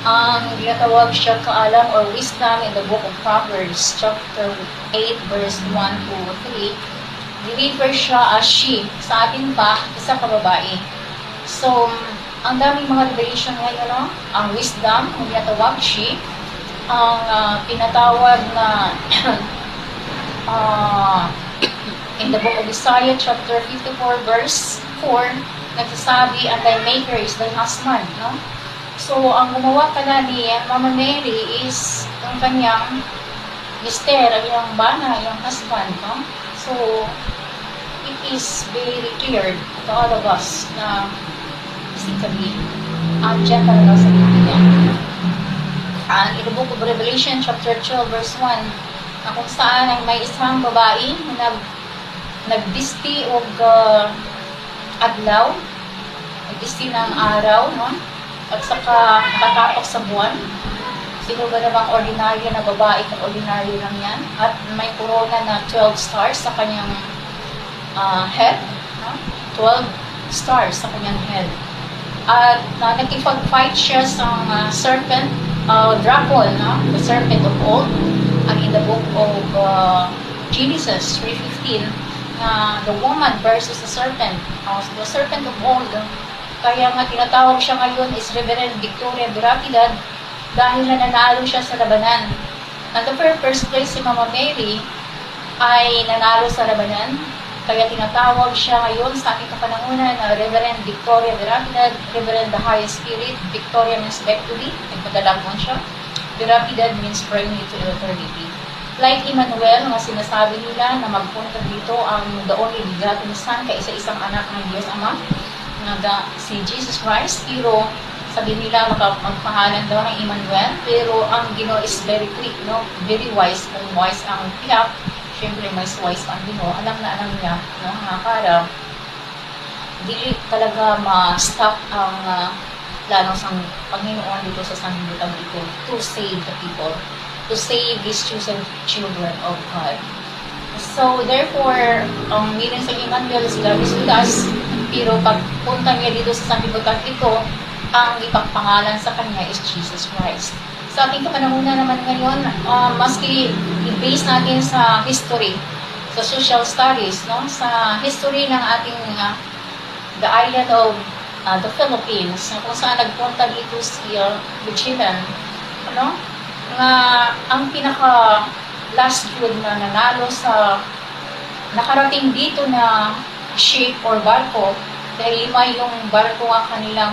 Ang ginatawag siya kaalam or wisdom in the book of Proverbs, chapter 8, verse 1 to 3. Deliver siya as she. Sa atin pa, isa ka babae. So, ang daming mga revelation ngayon, no? Ang wisdom, ang ginatawag she. Ang pinatawag na in the book of Isaiah, chapter 54, verse 4, nagsasabi, and thy maker is thy husband, no? So, ang gumawa pala ni Mama Mary is ang kanyang mister, ang iyang bana, iyang husband, no? So, it is very clear to all of us na physically, andyan talaga sa Biblia. And in the book of Revelation, chapter 12, verse 1, na kung saan ay may isang babae na nagdisti og adlaw, nagdisti ng araw, no? At saka nakatapak sa buwan. Sino ba namang ordinaryo na babae kung ordinaryo lang yan? At may corona na 12 stars sa kanyang head. No? 12 stars sa kanyang head. At nakikipag-fight siya sa serpent, dragon, no? The serpent of old. And in the book of Genesis 3:15, the woman versus the serpent. The serpent of old, kaya nga tinatawag siya ngayon is Reverend Victoria Durapidad dahil nanalo siya sa labanan. And the first place si Mama Mary ay nanalo sa labanan, kaya tinatawag siya ngayon sa ating kapanahunan na Reverend Victoria Durapidad, Reverend the Highest Spirit. Victoria means back to be, nagpadalagman siya. Durapidad means bring you to eternity. Like Emmanuel, nga sinasabi nila na magpunta dito ang the only begotten Son, kaisa-isang anak ng Diyos Ama, si Jesus Christ, pero sabi nila magpangalan daw ng Emmanuel, pero ang Ginoo is very quick, no? Very wise. Kung wise ang tiyak, syempre mas wise ang Ginoo. Alam niya, no? Para dili talaga ma-stop ang lalo sang Panginoon dito sa sanglibutan ito to save the people, to save His chosen children of God. So, therefore, ang meaning sa Emmanuel is God is with us. Pero pagpunta niya dito sa sanglibutan ito, ang ipagpangalan sa kanya is Jesus Christ. Sa ating kapanahunan naman ngayon, maski i-base natin sa history, sa social studies, no? Sa history ng ating the island of the Philippines, kung saan nagpunta dito si Magellan, ano? Nga ang pinaka last good na nanalo sa nakarating dito na ship or barko, dahil 5 yung barko ang kanilang